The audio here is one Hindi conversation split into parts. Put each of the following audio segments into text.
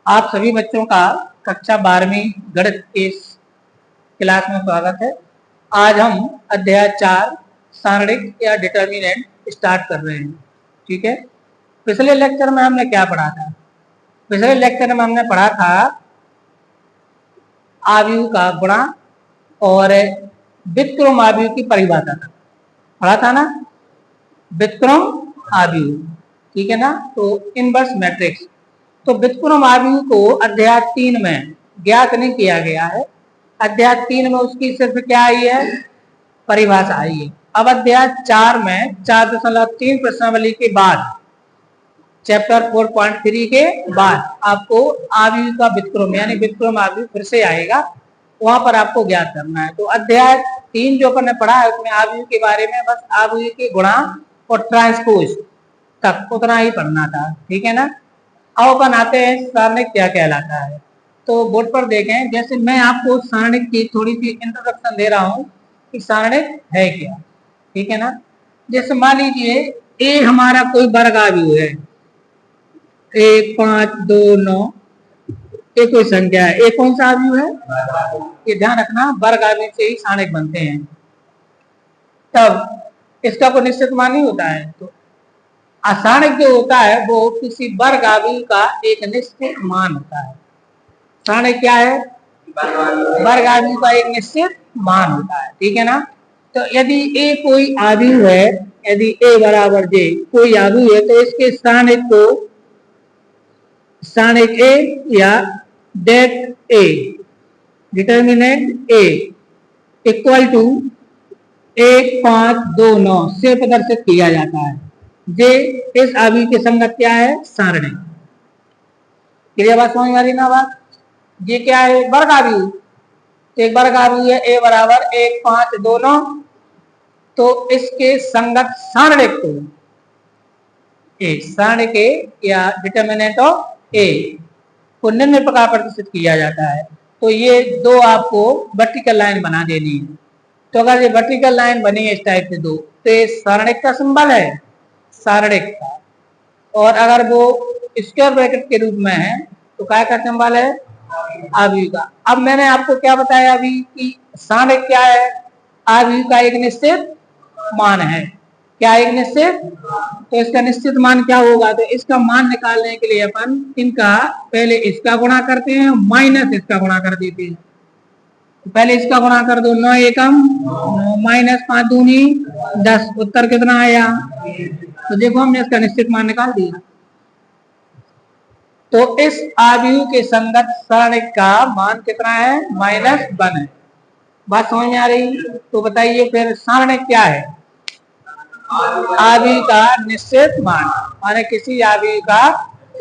आप सभी बच्चों का कक्षा 12वीं गणित के क्लास में स्वागत है। आज हम अध्याय 4 सारणिक या डिटर्मिनेंट स्टार्ट कर रहे हैं। ठीक है, पिछले लेक्चर में हमने क्या पढ़ा था? पिछले लेक्चर में हमने पढ़ा था आव्यूह का गुणा और व्युत्क्रम आव्यूह की परिभाषा था। पढ़ा था ना, व्युत्क्रम आव्यूह, ठीक है ना। तो इनवर्स मैट्रिक्स, तो व्युत्क्रम आव्यूह को अध्याय 3 में ज्ञात नहीं किया गया है। अध्याय 3 में उसकी सिर्फ क्या आई है? परिभाषा आई है। अब अध्याय 4 में 4.3 प्रश्नावली के बाद, चैप्टर 4.3 के बाद आपको आव्यूह का व्युत्क्रम यानी व्युत्क्रम आव्यूह फिर से आएगा, वहां पर आपको ज्ञात करना है। तो अध्याय 3 जो अपन ने पढ़ा है उसमें आव्यूह के बारे में बस आव्यूह के गुणा और ट्रांसपोज तक उतना ही पढ़ना था, ठीक है ना। अब अपन आते हैं सारणिक क्या कहलाता है। तो बोर्ड पर देखें, जैसे मैं आपको सारणिक की थोड़ी सी इंट्रोडक्शन दे रहा हूं कि सारणिक है क्या, ठीक है ना। जैसे मान लीजिए ए हमारा कोई वर्ग आव्यूह है, 1, 5, 2, 9, ये कोई संख्या है। ए कौन सा आव्यूह है? ये ध्यान रखना, वर्ग आव्यूह से ही सारणिक बनते हैं। तब इसका कोई निश्चित मान नहीं होता है। तो सारणिक जो होता है वो किसी वर्ग आव्यूह का एक निश्चित मान होता है। सारणिक क्या है? वर्ग आव्यूह का एक निश्चित मान होता है, ठीक है ना। तो यदि ए कोई आव्यूह है, यदि ए बराबर जे कोई आव्यूह है, तो इसके सारणिक को सारणिक ए या det A, determinant A equal to 1, 5, 2, 9 से प्रदर्शित किया जाता है। जे इस आव्यूह के संगत क्या है? सारणिक। क्लियर बात समझ में आ रही ना बात? ये क्या है? वर्ग आव्यूह। तो एक वर्ग आव्यूह है ए बराबर 1, 5, 2, 9, तो इसके संगत सारणिक को ए, सारणिक ए या डिटर्मिनेंट ऑफ ए को निम्न प्रकार प्रदर्शित किया जाता है। तो ये दो आपको वर्टिकल लाइन बना देनी है। तो अगर ये वर्टिकल लाइन बनी है इस टाइप से दो, तो ये सारणिक का सिंबल है, सारणिक का। और अगर वो स्क्वायर ब्रैकेट के रूप में है तो काय का सिंबल है? आव्यूह का। अब मैंने आपको क्या बताया अभी कि सारणिक क्या है? आव्यूह का एक निश्चित मान है। क्या एक निश्चित? तो इसका निश्चित मान क्या होगा? तो इसका मान निकालने के लिए अपन इनका पहले इसका गुणा करते हैं, माइनस इसका गुणा कर देते हैं। तो पहले इसका गुणा कर दो, 9 एकम 9 माइनस 5 दूनी 10, उत्तर कितना आया? तो देखो हमने इसका निश्चित मान निकाल दिया। तो इस आव्यूह के संगत सारणिक का मान कितना है? -1 है। बात समझ में आ रही? तो बताइए फिर सारणिक क्या है? आव्यूह का निश्चित मान, माने किसी आव्यूह का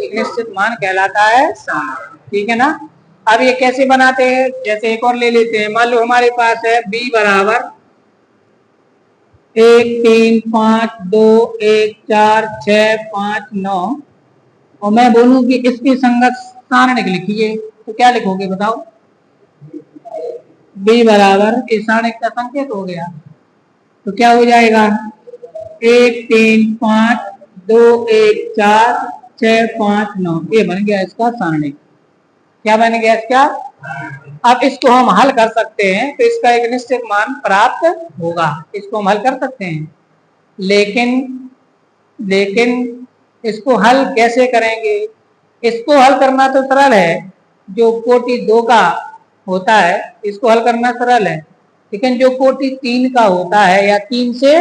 एक निश्चित मान कहलाता है सारणिक, ठीक है ना। अब ये कैसे बनाते हैं? जैसे एक और ले लेते हैं, मान लो हमारे पास है b बराबर 1, 3, 5, 2, 1, 4, 6, 5, 9 और मैं बोलूं कि इसकी संगत सारणिक लिखिए, तो क्या लिखोगे बताओ? b बराबर इस सारणिक का संकेत हो गया, तो क्या हो जाएगा? 1, 3, 5, 2, 1, 4, 6, 5, 9, ये बन गया इसका सारणिक। क्या बन गया इसका? अब इसको हम हल कर सकते हैं तो इसका एक निश्चित मान प्राप्त होगा, इसको हम हल कर सकते हैं। लेकिन इसको हल कैसे करेंगे? इसको हल करना तो सरल है, जो कोटि 2 का होता है इसको हल करना सरल है, लेकिन जो कोटि 3 का होता है या 3 से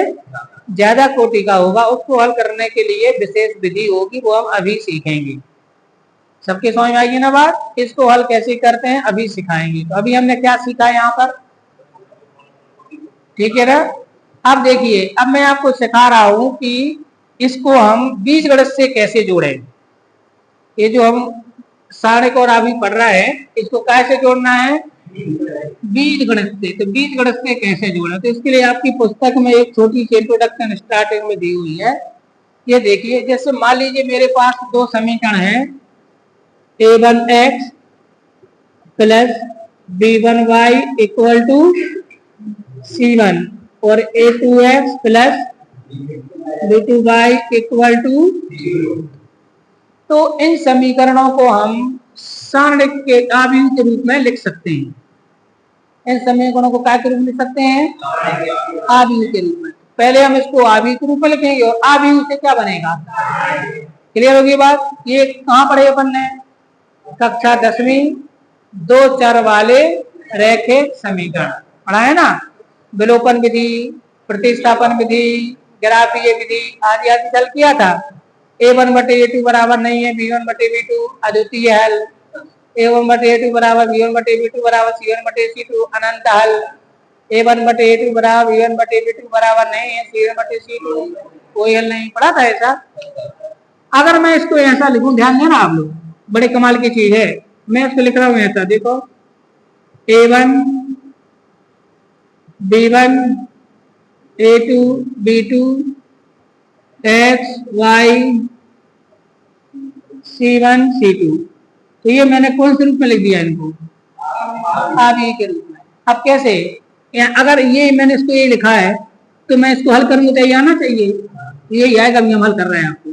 ज्यादा कोटि का होगा उसको हल करने के लिए विशेष विधि होगी, वो हम अभी सीखेंगे। सबके समझ में आएगी ना बात? इसको हल कैसे करते हैं अभी सिखाएंगे। तो अभी हमने क्या सीखा यहाँ पर, ठीक है ना। अब देखिए, अब मैं आपको सिखा रहा हूं कि इसको हम बीजगणित से कैसे जोड़ें। ये जो हम सारणिक और आव्यूह पढ़ रहे हैं इसको कैसे जोड़ना है? बीजगणित से। तो बीजगणित से कैसे जोड़ें? तो इसके लिए आपकी पुस्तक में एक छोटी सी इंट्रोडक्शन स्टार्टिंग में दी हुई है। ये देखिए, जैसे मान लीजिए मेरे पास दो समीकरण है, a1x plus b1y equal to c1 और a2x plus b2y equal to 0। तो इन समीकरणों को हम सारणिक के आव्यूह के रूप में लिख सकते हैं। इन समीकरणों को क्या के रूप में लिख सकते हैं? आव्यूह के रूप में। पहले हम इसको आव्यूह के रूप में लिखेंगे और आव्यूह से क्या बनेगा? क्लियर होगी बात? ये कहाँ पढ़े अपन ने? कक्षा 10वीं 2 चर वाले रैखिक समीकरण पढ़ा है ना। विलोपन विधि, प्रतिस्थापन विधि, ग्राफीय विधि आदि आदि हल किया था। a1/a2 बराबर नहीं है b1/b2 अद्वितीय हल, a1/a2 बराबर b1/b2 बराबर c1/c2 अनंत हल, a1/a2 बराबर b1/b2 बराबर नहीं है c1/c2 कोई हल नहीं। पढ़ा था ऐसा? अगर मैं इसको ऐसा लिखूं, ध्यान देना आप लोग, बड़े कमाल की चीज है। मैं इसको लिख रहा हूं ऐसा, देखो a1 b1 a2 b2 x y c1 c2। तो ये मैंने कौन से रूप में लिख दिया इनको? आव्यूह के रूप में। अब कैसे? अगर ये मैंने इसको ये लिखा है तो मैं इसको हल करूंगा तो ये आना चाहिए, ये आएगा, हम हल कर रहे हैं आपको।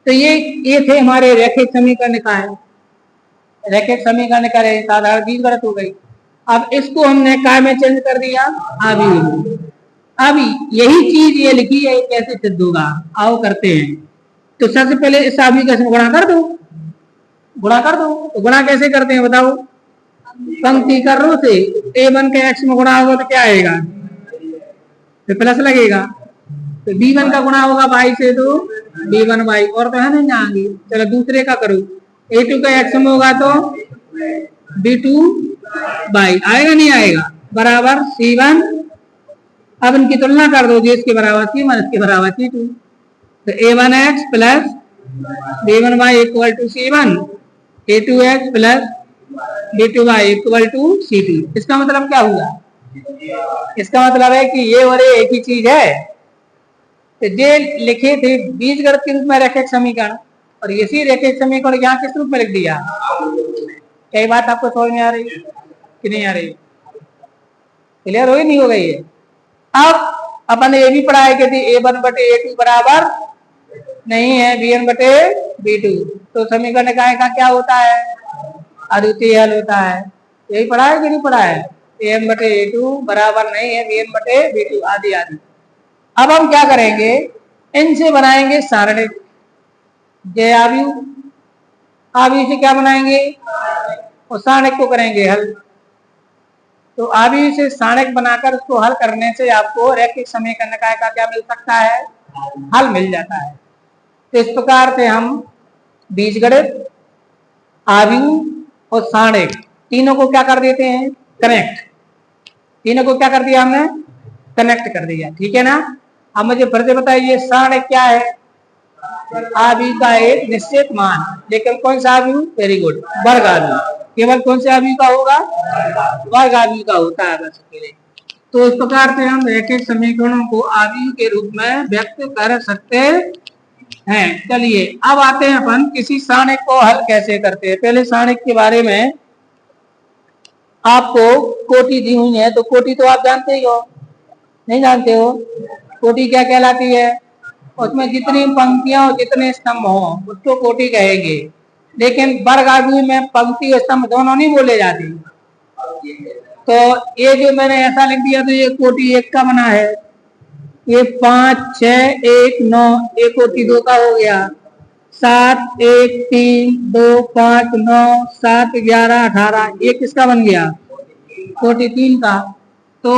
तो ये थे हमारे रैखिक समीकरण का है, रैखिक समीकरण का साधारण बीजगणित हो गई। अब इसको हमने काय में चेंज कर दिया? आव्यूह में। अब यही चीज ये लिखी है, कैसे सिद्ध होगा? आओ करते हैं। तो सबसे पहले इस आव्यूह का गुणा कर दो, गुणा कर दो। तो गुणा कैसे करते हैं बताओ? पंक्ति कर रो से a1 के x में गुणा होगा तो क्या आएगा? तो प्लस लगेगा। तो b1 का गुणा होगा y से तो b1y, और तो है नहीं आगे। चलो दूसरे का करो, a2 का x में होगा तो b2y आएगा नहीं आएगा? बराबर c1। अब इनकी तुलना कर दो, जो इसके बराबर c1 इसके बराबर c2। तो a1x plus b1y equal to c1, a2x plus b2y equal to c2। इसका मतलब क्या हुआ? इसका मतलब है कि ये और ये एक ही चीज है। तो ये लिखे थे बीजगणित के रूप में रैखिक समीकरण, और इसी रैखिक समीकरण यहाँ किस रूप में लिख दिया? कई बात आपको समझ में आ रही कि नहीं आ रही? क्लियर हो ही नहीं हो गई है? अब अपन ने ये भी पढ़ा है कि a1/a2 बराबर नहीं है b1/b2। तो समीकरण का क्या होता है? अद्वितीय हल होता है। यही पढ़ा है कि नहीं पढ़ा है? a1/a2 बराबर नहीं है b1/b2 आदि आदि। अब हम क्या करेंगे? इनसे बनाएंगे सारणिक। जय आव्यूह, आव्यूह से क्या बनाएंगे? और सारणिक को करेंगे हल। तो आव्यूह से सारणिक बनाकर उसको हल करने से आपको रैखिक समीकरण का क्या मिल सकता है? हल मिल जाता है। तो इस प्रकार से हम बीजगणित, आव्यूह और सारणिक तीनों को क्या कर देते हैं? कनेक्ट। तीनों को क्या कर दिया हमने? कनेक्ट कर दिया। ठीक है ना? अब मुझे फिर से बताइए, सारणिक क्या है? आव्यूह का एक निश्चित मान, लेकिन कौन सा आव्यूह? वेरी गुड, वर्ग आव्यूह। केवल कौन से आव्यूह का होगा? वर्ग आव्यूह का होता है बस अकेले। तो इस प्रकार से हम रैखिक समीकरणों को आव्यूह के रूप में व्यक्त कर सकते हैं। चलिए अब आते हैं अपन किसी सारणिक को हल कैसे करते हैं। पहले सारणिक के बारे में आपको कोटि दी हुई है, तो कोटि तो आप जानते ही हो, नहीं जानते हो? कोटि क्या कहलाती है? उसमें जितनी पंक्तियां और जितने स्तंभ हो उसको कोटि कहेंगे। लेकिन वर्ग आव्यूह में पंक्ति और स्तंभ दोनों नहीं बोले जाते। तो ये जो मैंने ऐसा लिख दिया तो ये कोटि 1 का बना है, ये 5 6 1 9 ये कोटि 2 का हो गया, 7 1 3 2 5 9 7 11 18 ये किसका बन गया? कोटि 3 का। तो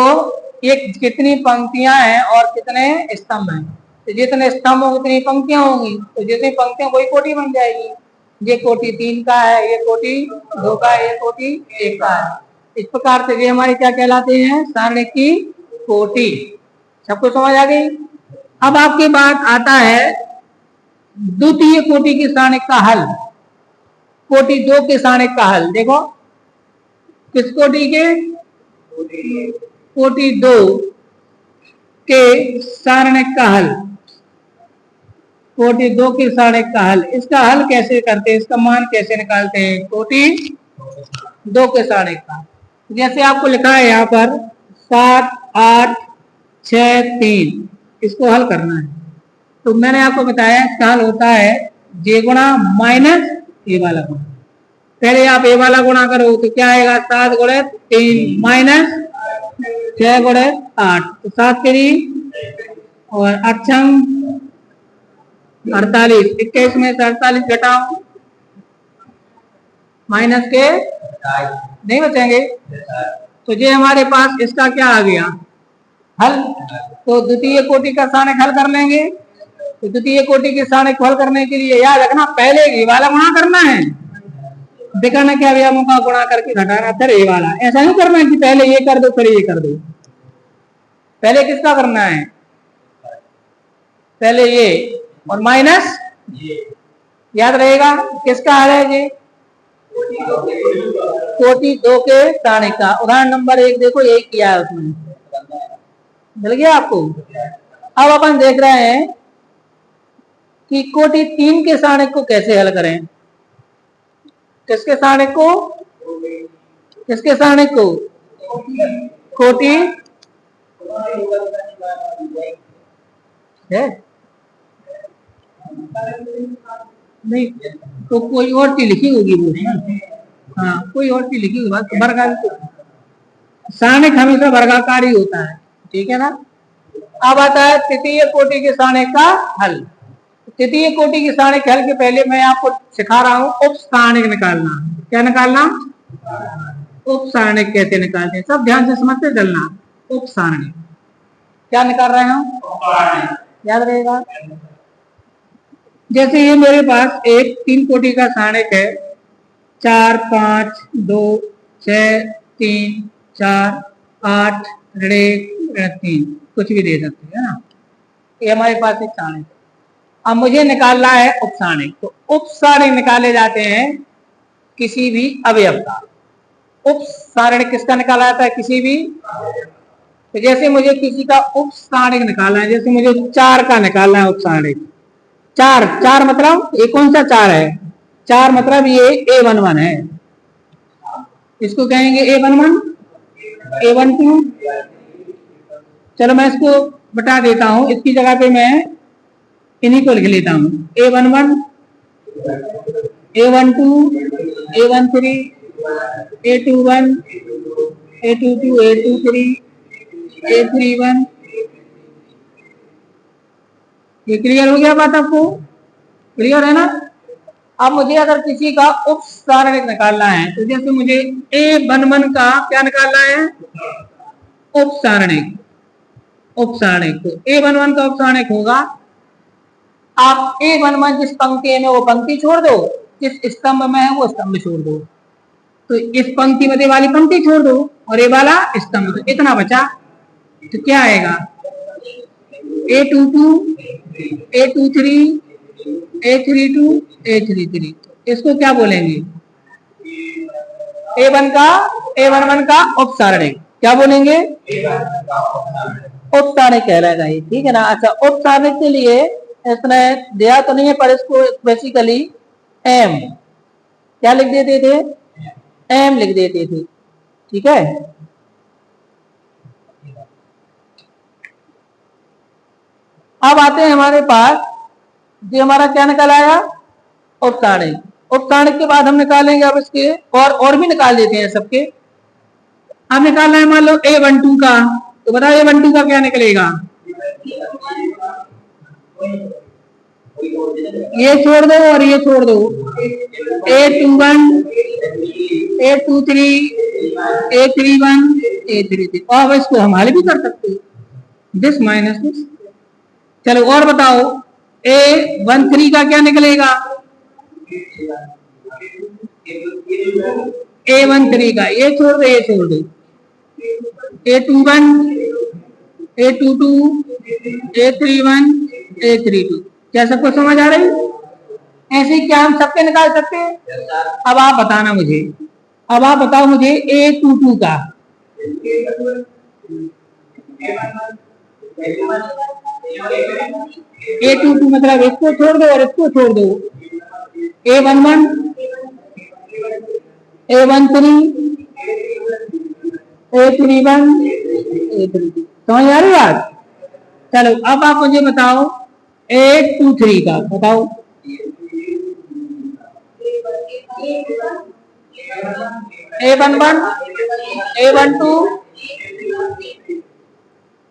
ये कितनी पंक्तियां हैं और कितने स्तंभ हैं? तो जितने स्तंभ होंगे उतनी पंक्तियां होंगी, तो जितनी पंक्तियां वही कोटि बन जाएगी। ये कोटि 3 का है, ये कोटि 2 का है, ये कोटि 1 का है। इस प्रकार से ये हमारे क्या कहलाते हैं? सारणिक की कोटि। सबको समझ आ गई? अब आपके बात आता है द्वितीय कोटि की सारणिक का हल, कोटि 2 के सारणिक का हल। देखो किस कोटि के? कोटि 2 के सारणिक का हल, कोटि 2 के सारणिक का हल। इसका हल कैसे करते हैं? इसका मान कैसे निकालते हैं? कोटि 2 के सारणिक का जैसे आपको लिखा है यहाँ पर 7 8 6 3, इसको हल करना है। तो मैंने आपको बताया इसका हल होता है j गुणा माइनस ए वाला गुणा। पहले आप ए वाला गुणा करो तो क्या आएगा, 7 गुणे 3 माइनस 6 गुणे 8, तो 7 3 और 8 48, 21 में से 48 घटाओ माइनस के नहीं बचेंगे, तो ये हमारे पास इसका क्या आ गया, हल। तो द्वितीय कोटि का सारणिक हल कर लेंगे। तो द्वितीय कोटि के सारणिक हल करने के लिए याद रखना पहले ये वाला गुणा करना है, दिखाना क्या अवयवों का गुणा करके घटाना फिर ये वाला, ऐसा नहीं करना है कि पहले ये कर दो फिर ये कर दो। पहले किसका करना है, पहले ये और माइनस याद रहेगा किसका हल है, ये कोटि 2 के सारणिक का। उदाहरण नंबर 1 देखो, यही किया है उसमें, मिल गया आपको। अब अपन देख रहे हैं कि कोटि 3 के सारणिक को कैसे हल करें। किसके सारणिक को, किसके सारणिक को, कोटि है नहीं, तो कोई और चीज लिखी होगी वो, हाँ कोई और चीज लिखी होगी, वर्गाकार सारणिक हमेशा वर्गाकार ही होता है, ठीक है ना। अब आता है तृतीय कोटि के सारणिक का हल। तृतीय कोटि के सारणिक हल के पहले मैं आपको सिखा रहा हूँ उप सारणिक निकालना। क्या निकालना, उप सारणिक कैसे निकालते हैं, सब ध्यान से समझते चलना। उप सारणिक क्या निकाल रहे हैं हम, याद रहेगा। जैसे ये मेरे पास एक 3 कोटि का सारणिक है, 4 5 2 6 3 4 8 3, कुछ भी दे सकते हैं ना, ये हमारे पास एक सारणिक। अब मुझे निकालना है उप सारणिक। तो उप सारणिक निकाले जाते हैं किसी भी अवयव का। उप सारणिक किसका निकाला जाता है, किसी भी, तो जैसे मुझे किसी का उप सारणिक निकालना है, जैसे मुझे 4 का निकालना है उप सारणिक। 4 मतलब ये कौन सा 4 है, 4 मतलब ये A11 है, इसको कहेंगे A11 A12। चलो मैं इसको बता देता हूं, इसकी जगह पे मैं इन्हीं को लिख लेता हूं, A11 A12 A13 A21 A22 A23 A31। ये क्लियर हो गया बात आपको, क्लियर है ना। अब मुझे अगर किसी का उप सारणिक निकालना है, तो जैसे मुझे A11 का क्या निकालना है, उप सारणिक। उप सारणिक तो A11 का उप सारणिक होगा, आप A11 जिस पंक्ति में वो पंक्ति छोड़ दो, जिस स्तंभ में है वो स्तंभ छोड़ दो, तो इस पंक्ति मध्य वाली पंक्ति छोड़ दो और ये वाला स्तंभ, तो इतना बचा। तो क्या आएगा, A22 A23 A32 A33, इसको क्या बोलेंगे, A11 का उप सारणिक क्या बोलेंगे, उप सारणिक कहलाएगा ये, ठीक है ना। अच्छा, उप सारणिक के लिए इसने दिया तो नहीं है, पर इसको बेसिकली M क्या लिख देते थे, M लिख देते थे, ठीक है। अब आते हैं हमारे पास, जो हमारा क्या निकल आया, उप सारणिक। उप सारणिक के बाद हम निकालेंगे अब इसके और भी निकाल देते हैं सबके। अब निकालना है मान लो A12 का, तो बताओ A12 का क्या निकलेगा, ये छोड़ दो और ये छोड़ दो, A21 A23 A31 A33, अब इसको हम हल भी कर सकते हैं, दिस माइनस दिस। चलो और बताओ, A13 का क्या निकलेगा, A13 का ये छोड़ दो ये छोड़ दो, A21 A22 A31 A32, क्या सबको समझ आ रही, ऐसे ही क्या हम सबके निकाल सकते हैं। अब आप बताना मुझे, अब आप बताओ मुझे A22 का, A22 मतलब इसको छोड़ दो और इसको छोड़ दो, A11 A13 A31 A32, समझ आ रही बात। चलो अब आप मुझे बताओ A23 का, बताओ A11 A12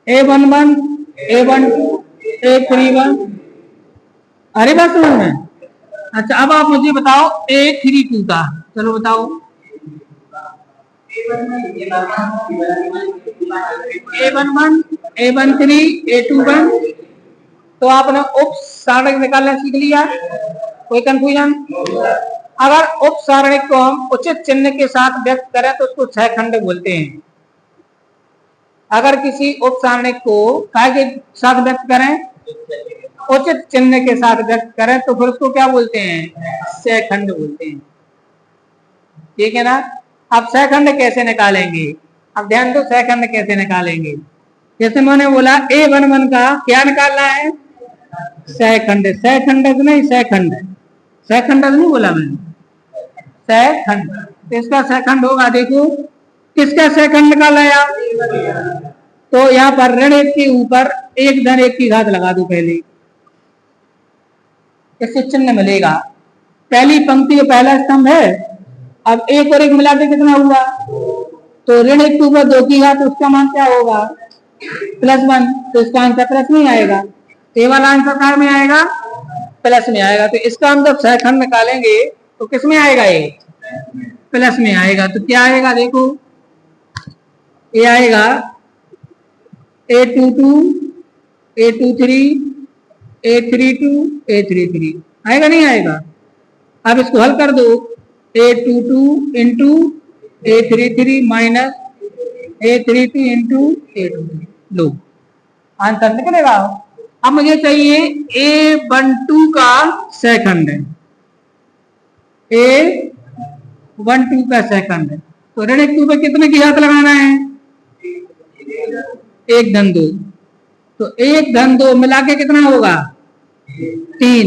A11 A12 A31। अरे बात समझ में। अच्छा अब आप मुझे बताओ A32 का, चलो बताओ। A11 A13 A21। तो आपने उप सारणिक निकालना सीख लिया, कोई कंफ्यूजन? अगर उप सारणिक को हम उचित चिन्ह के साथ व्यक्त करें तो उसको छह खंड बोलते हैं। अगर किसी उप सारणिक को काय के साथ व्यक्त करें, उचित चिन्ह के साथ व्यक्त करें तो फिर उसको क्या बोलते हैं, सहखंड बोलते हैं। ठीक है ना। अब सहखंड कैसे निकालेंगे, अब ध्यान दो सहखंड कैसे निकालेंगे। जैसे मैंने बोला A11 का क्या निकालना है, सहखंड। सहखंड नहीं, सहखंड, सहखंड नहीं बोला मैंने, सहखंड। इसका सहखंड होगा, देखो किसका सहखंड निकाला यार, तो यहाँ पर ऋण एक के ऊपर एक धन एक की घात लगा दो पहले, इससे चिन्ह मिलेगा। पहली पंक्ति का पहला स्तंभ है, अब एक और एक मिला के कितना हुआ, तो ऋण एक के ऊपर दो की घात, उसका मान क्या होगा, +1, तो इसका आंसर प्लस में आएगा। ये वाला आंसर क्या में आएगा, प्लस में आएगा। तो इसका हम जब सहखंड निकालेंगे तो किस में आएगा, ये प्लस में आएगा। तो क्या आएगा देखो, ये आएगा A22 A23 A32 A33, आएगा नहीं आएगा। अब इसको हल कर दो, A22 into A33 minus A32 into A23, लो आंसर निकलेगा। अब मुझे चाहिए A12 का सहखंड, A12 का सहखंड। तो ऋण एक पे कितने की घात लगाना है, 1 धन 2, तो 1 धन 2 मिला के कितना होगा, 3।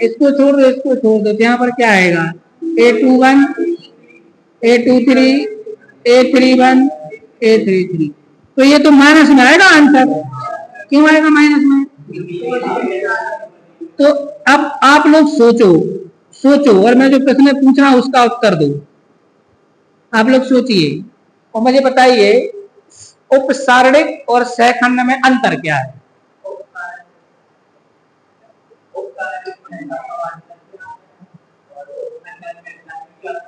इसको छोड़ दो, इसको छोड़ दो, यहाँ पर क्या आएगा, A21 A23 A31 A33। तो ये तो माइनस में आएगा आंसर, क्यों आएगा माइनस में। तो अब आप लोग सोचो सोचो और मैं जो प्रश्न पूछ रहा हूं उसका उत्तर दो। आप लोग सोचिए और मुझे बताइए उपसारणिक और सहखंड में अंतर क्या है।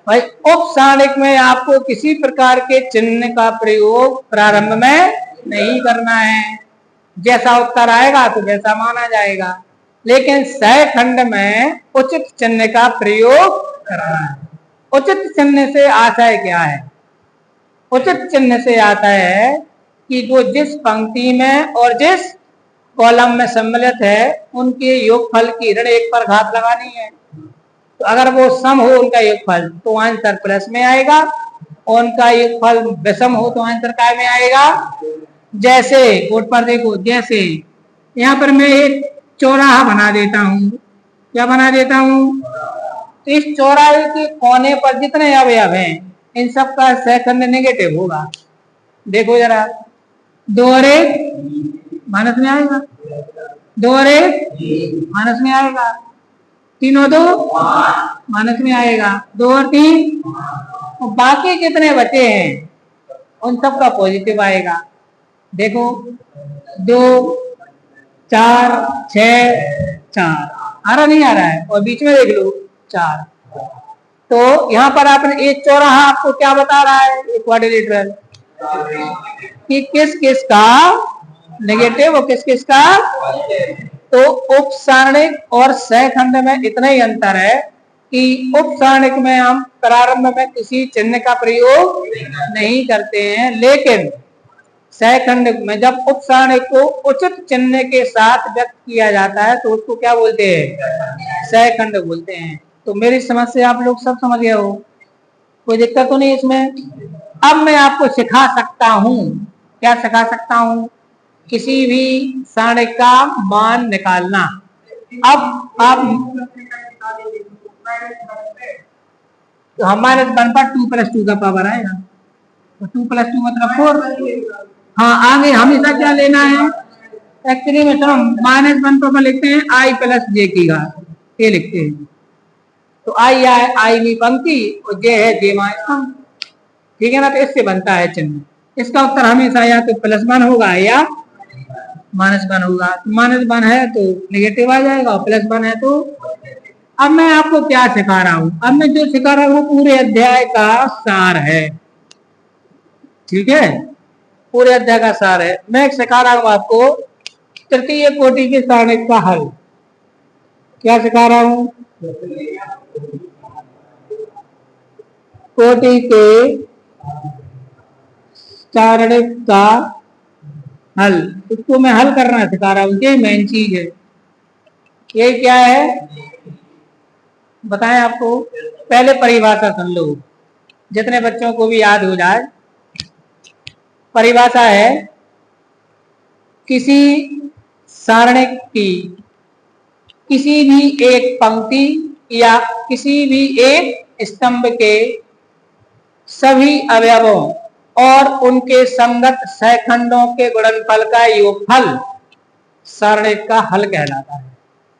भाई उपसारणिक में आपको किसी प्रकार के चिन्ह का प्रयोग प्रारंभ में नहीं करना है, जैसा उत्तर आएगा तो वैसा माना जाएगा। लेकिन सहखंड में उचित चिन्ह का प्रयोग करना है। उचित चिन्ह से आशय क्या है, उचित चिन्ह से आता है कि जो जिस पंक्ति में और जिस कॉलम में सम्मिलित है उनके योगफल की ऋण एक पर घात लगानी है। तो अगर वो सम हो उनका योगफल तो आंसर प्लस में आएगा, और उनका योगफल विषम हो तो आंसर काय में आएगा। जैसे बोर्ड पर देखो, जैसे यहाँ पर मैं एक चौराहा बना देता हूँ, क्या बना देता हूँ, तो इस चौराहे के कोने पर जितने अवयव हैं इन सब का सहखंड नेगेटिव होगा। देखो जरा, 2 और 1 माइनस में आएगा, 2 और 1 माइनस में आएगा, 3 और 2 माइनस में आएगा, 2 और 3, और बाकी जितने बचे हैं उन सब का पॉजिटिव आएगा। देखो 2 4 6 4 आ रहा नहीं आ रहा है, और बीच में देख लो 4। तो यहाँ पर आपने एक चौराहा आपको क्या बता रहा है, एक क्वाड्रिलेटरल, कि किस किस का नेगेटिव और किस किस का। तो उपसारणिक और सहखंड में इतना ही अंतर है कि उपसारणिक में हम प्रारंभ में किसी चिन्ह का प्रयोग नहीं करते हैं, लेकिन सहखंड में जब उपसारणिक को उचित चिन्ह के साथ व्यक्त किया जाता है तो उसको क्या बोलते हैं, सहखंड बोलते हैं। तो मेरी समझ से आप लोग सब समझ गए हो, कोई दिक्कत तो नहीं इसमें। अब मैं आपको सिखा सकता हूं, क्या सिखा सकता हूं, किसी भी सारणिक का मान निकालना। अब आप तो हमारे वन पर 2 + 2 का पावर आएगा, तो 2 + 2 मतलब 4। हाँ आगे हमेशा क्या लेना है, एक्चुअली में चलो -1 पर लिखते हैं I + j की घात, ये लिखते हैं। तो आई में पंक्ति और जे है जे मां स्तंभ, ठीक है ना। तो इससे बनता है चिन्ह। इसका उत्तर हमेशा या तो +1 होगा या -1 होगा। -1 है तो नेगेटिव आ जाएगा और +1 है तो। अब मैं आपको क्या सिखा रहा हूं, अब मैं जो सिखा रहा हूं पूरे अध्याय का सार है, ठीक है, पूरे अध्याय का सार है। मैं सिखा रहा हूं आपको तृतीय कोटि के सारणिक का हल। क्या सिखा रहा हूं? कोटि के सारणिक का हल, उसको मैं हल करना सिखा रहा हूं। ये मेन चीज है। ये क्या है बताएं आपको? पहले परिभाषा सुन लो, जितने बच्चों को भी याद हो जाए। परिभाषा है किसी सारणिक की किसी भी एक पंक्ति या किसी भी एक स्तंभ के सभी अवयवों और उनके संगत सहखंडों के गुणनफल का योगफल सारणिक का हल कहलाता है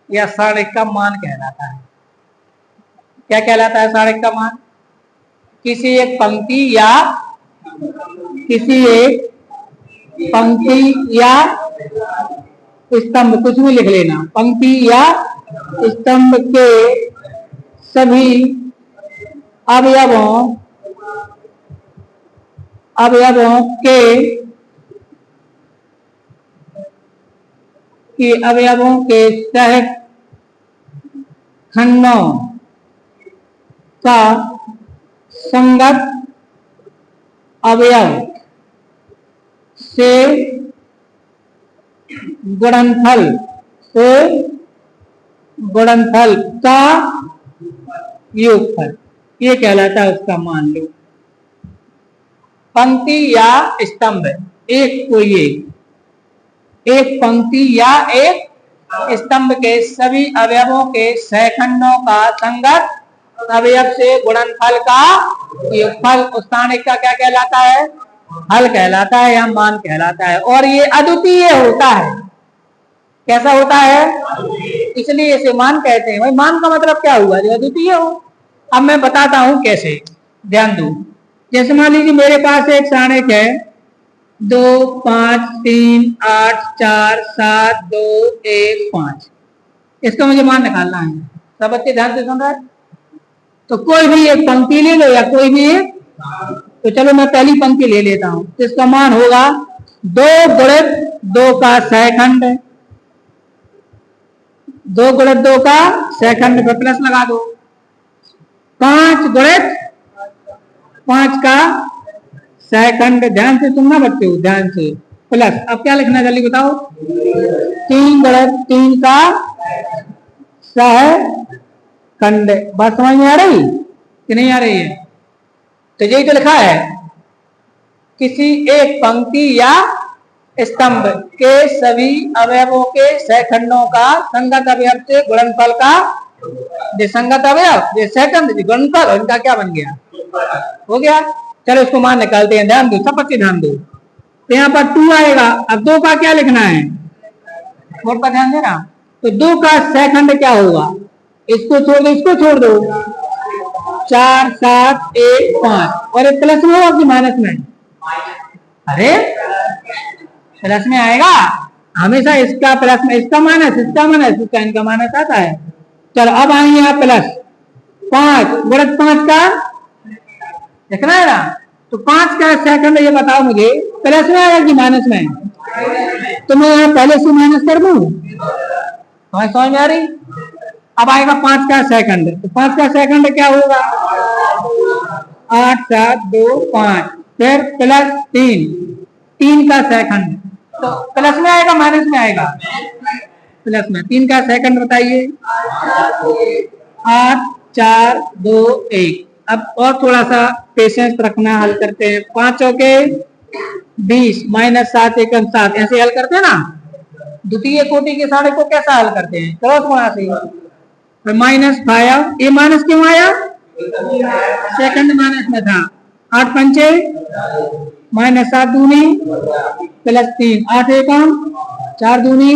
या सारणिक का मान कहलाता है। क्या कहलाता है सारणिक का मान? किसी एक पंक्ति या किसी एक पंक्ति या स्तंभ, कुछ भी लिख लेना, पंक्ति या स्तंभ के सभी अवयवों के सहखंडों का संगत अवयव से गुणनफल का योगफल, ये कहलाता है उसका मान। लो पंक्ति या स्तंभ, एक कोई एक पंक्ति या एक स्तंभ के सभी अवयवों के सहखंडों का संगत अवयव से गुणनफल का योगफल उस सारणिक का क्या कहलाता है? हल कहलाता है या मान कहलाता है। और ये अद्वितीय होता है। कैसा होता है? इसलिए इसे मान कहते हैं। भाई मान का मतलब क्या हुआ? जो अद्वितीय हो। अब मैं बताता हूं कैसे, ध्यान दो। जैसे मान लीजिए मेरे पास एक सारणिक है 2 5 3 8 4 7 2 1 5। इसका मुझे मान निकालना है। सब बच्चे ध्यान से सुन रहे हैं? तो कोई भी एक पंक्ति ले लो या कोई भी एक, तो चलो मैं पहली पंक्ति ले लेता हूं। तो इसका मान होगा 2 गुणित 2 का सहखंड, 2 गुणित 2 का सहखंड पे प्लस लगा दो, 5 गुणित 5 का सहखंड। ध्यान से सुनना बच्चों, ध्यान से, प्लस। अब क्या लिखना जल्दी बताओ? 3 गुणित 3 का सहखंड। बात समझ में आ रही कि नहीं आ रही है? तो यही तो लिखा है, किसी एक पंक्ति या स्तंभ के सभी अवयवों के सहखंडों का संगत अवयव से गुणनफल का, जो संगत अवयव, जो सहखंड, गुणनफल, इनका क्या बन गया? हो गया। चलो इसको मान निकालते हैं। ध्यान दो, सब बच्चे ध्यान दो। तो यहाँ पर 2 आएगा। अब 2 का क्या लिखना है? बोर्ड पर ध्यान देना। तो 2 का सहखंड क्या होगा? इसको छोड़ दो, इसको छोड़ दो। 4 7 1 5। और एक प्लस में होगा कि माइनस में? अरे प्लस में आएगा हमेशा। इसका प्लस में, इसका माइनस, इसका माइनस, इसका इनका माइनस आता है। चलो अब आएंगे यहाँ प्लस 5 गुणित 5 का लिखना है ना। तो 5 का सेकंड ये बताओ मुझे, प्लस में आएगा कि माइनस में? तो मैं यहाँ पहले से माइनस कर दूं? समझ में आ रही? अब आएगा 5 का सेकंड। तो 5 का सेकंड क्या होगा? 8 7 2 5, फिर प्लस 3 का सेकंड। तो प्लस में आएगा माइनस में आएगा? प्लस में। 3 का सेकंड बताइए। 8 4 2 1। अब और थोड़ा सा पेशेंस रखना, हल करते हैं। 5 के 20 माइनस 7 एकम 7, ऐसे हल करते हैं ना। द्वितीय कोटि के सारे को कैसा हल करते हैं? क्रॉस गुणा से। -5, ये माइनस क्यों आया? सेकंड माइनस में था। 8 पंचे -7 दूनी प्लस 3, 8 एकम 4 दूनी,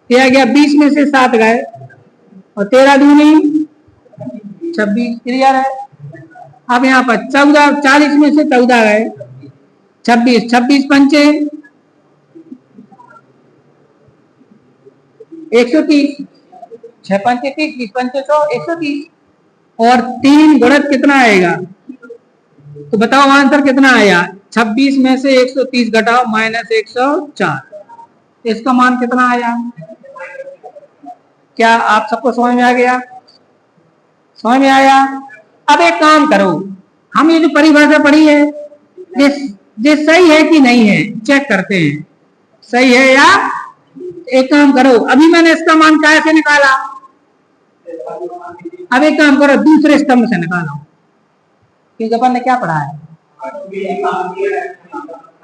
ये आ गया 20 में से 7 गए, और 13 दूनी 26 क्लियर है। अब यहाँ पर 14, 40 में से 14 गए, 26, 26 पंचे 130, 6 पंचे 30, 20 पंचे 100, 130 और 3 गुणक कितना आएगा? तो बताओ आंसर कितना आया? 26 में से 130 घटाओ -104, इसका मान कितना आया? क्या आप सबको समझ में आ गया? समझ में आया? अब एक काम करो, हम ये जो परिभाषा पढ़ी है ये सही है कि नहीं है चेक करते हैं, सही है या? एक काम करो, अभी मैंने इसका मान कैसे निकाला? अब एक काम करो, दूसरे स्तंभ से निकालो, क्योंकि अपन ने क्या पढ़ा है?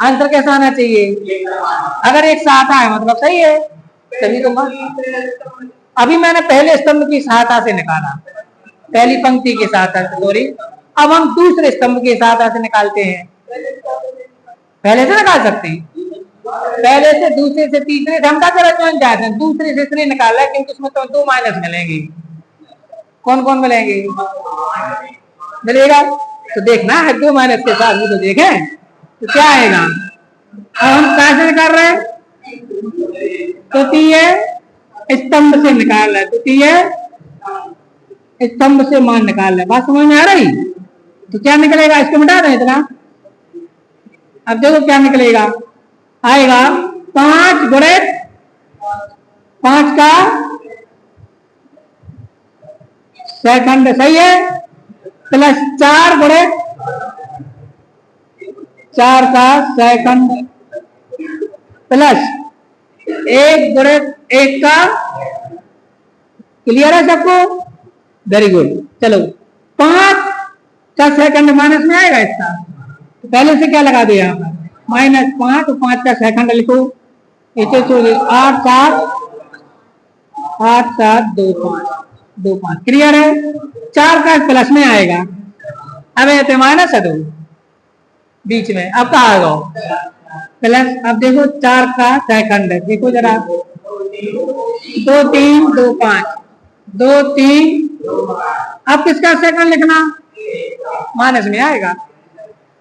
आंसर कैसा आना चाहिए? अगर एक सहायता है मतलब सही है, तभी तो। अभी मैंने पहले स्तंभ की सहायता से निकाला, पहली पंक्ति की सहायता से, सॉरी। अब हम दूसरे स्तंभ की सहायता से निकालते हैं। पहले से निकाल सकते हैं, पहले से, दूसरे से, तीसरे से हम क्या चाहते हैं? दूसरे से इसलिए निकाला क्योंकि उसमें तो 2 माइनस मिलेंगे। कौन कौन मिलेंगे? मिलेगा तो देखना है, 2 माइनस के साथ भी तो देखें तो क्या आएगा। अब हम कहां से निकाल रहे हैं? तृतीय स्तंभ से निकाल रहे हैं, तृतीय स्तंभ से मान निकाल रहे। बात समझ में आ रही? तो क्या निकलेगा? इसको मिटा दें इतना। अब देखो क्या निकलेगा, आएगा 5 गुणित 5 का सेकंड, सही है, प्लस 4 गुणित 4 का सेकंड, प्लस 1 गुणित 1 का। क्लियर है सबको? Very good. चलो 5 का सेकंड माइनस में आएगा इसका, तो पहले से क्या लगा दिया यहाँ पर? -5 और 5 का सेकंड लिखो, इसे 8 7 2 5 क्लियर है। 4 का प्लस में आएगा, अब ये माइनस है तो बीच में, अब कहा आएगा प्लस। अब देखो 4 का सेकंड, देखो जरा, 2 3 2 5 2 3। अब किसका सेकंड लिखना? माइनस में आएगा,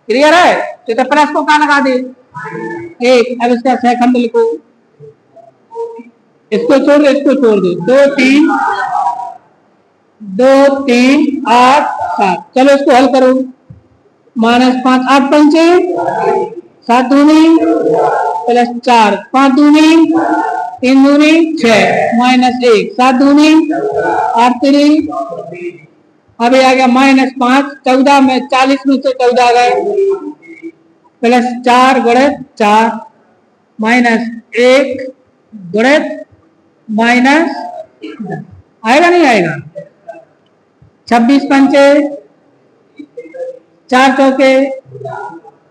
क्लियर है। तो प्लस को कहाँ लगा दे? 1। अब इसका सेकंड लिखो, इसको छोड़ दो, इसको छोड़ दो, 2 3 8 7। चलो इसको हल करो, -5 8 पंचे 7 दूनी प्लस 4 5 दूनी 3 दूनी 6 -1 7 दूनी 8 3। अब ये आ गया -5, 14 में 40 में से 14 गए, प्लस 4 गुणित 4 -1 गुणित माइनस, आएगा नहीं आएगा? 26 पंचे 4 चौके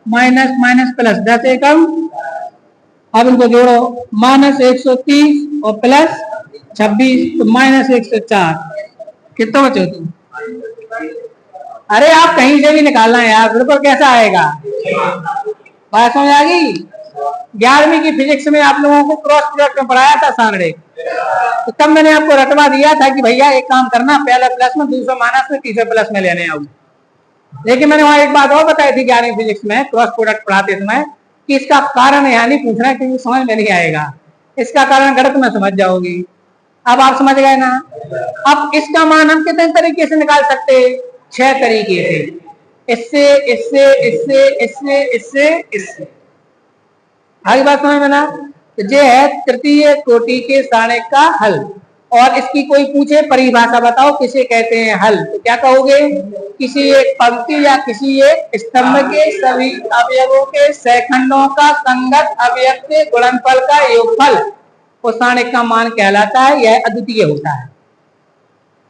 माइनस माइनस प्लस 10 एकम। अब इनको जोड़ो, -130 और प्लस 26 तो -104। कितना बचे तुम? अरे आप कहीं से भी निकालना है यार, बिल्कुल कैसा आएगा? बात समझ आ गई? 11वीं की फिजिक्स में आप लोगों को क्रॉस प्रोडक्ट में पढ़ाया था सांगड़े, तो तब मैंने आपको रटवा दिया था कि भैया एक काम करना, पहले प्लस में, दूसरा माइनस में, तीसरे प्लस में लेने आओ। लेकिन मैंने वहां एक बात और बताई थी 11वीं फिजिक्स में क्रॉस प्रोडक्ट पढ़ाते समय, कि इसका कारण यहाँ नहीं पूछना क्योंकि समझ में नहीं आएगा, इसका कारण गणित में समझ जाओगी। अब आप समझ गए ना? अब इसका मान हम कितने तरीके से निकाल सकते हैं? 6 तरीके से, इससे इससे इससे इससे इससे इससे। आगे बात समझ में ना? तो ये है तृतीय कोटि के सारणिक का हल। और इसकी कोई पूछे परिभाषा बताओ किसे कहते हैं हल, तो क्या कहोगे? किसी एक पंक्ति या किसी एक स्तंभ के सभी अवयवों के सेकंडों का संगत अवयव के गुणनफल का योगफल उस सारणिक का मान कहलाता है। यह अद्वितीय होता है।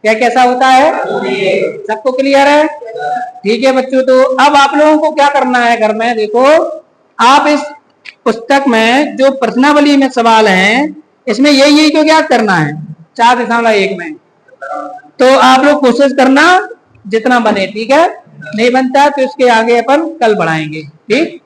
क्या कैसा होता है? सबको क्लियर है? ठीक है बच्चों, तो अब आप लोगों को क्या करना है घर में? देखो, आप इस पुस्तक में जो प्रश्नावली में सवाल हैं, इसमें यही को क्या करना है 4.1 में। तो आप लोग कोशिश करना जितना बने, ठीक है? नहीं बनता तो इसके आगे अपन कल बढ़ाएंगे, ठीक।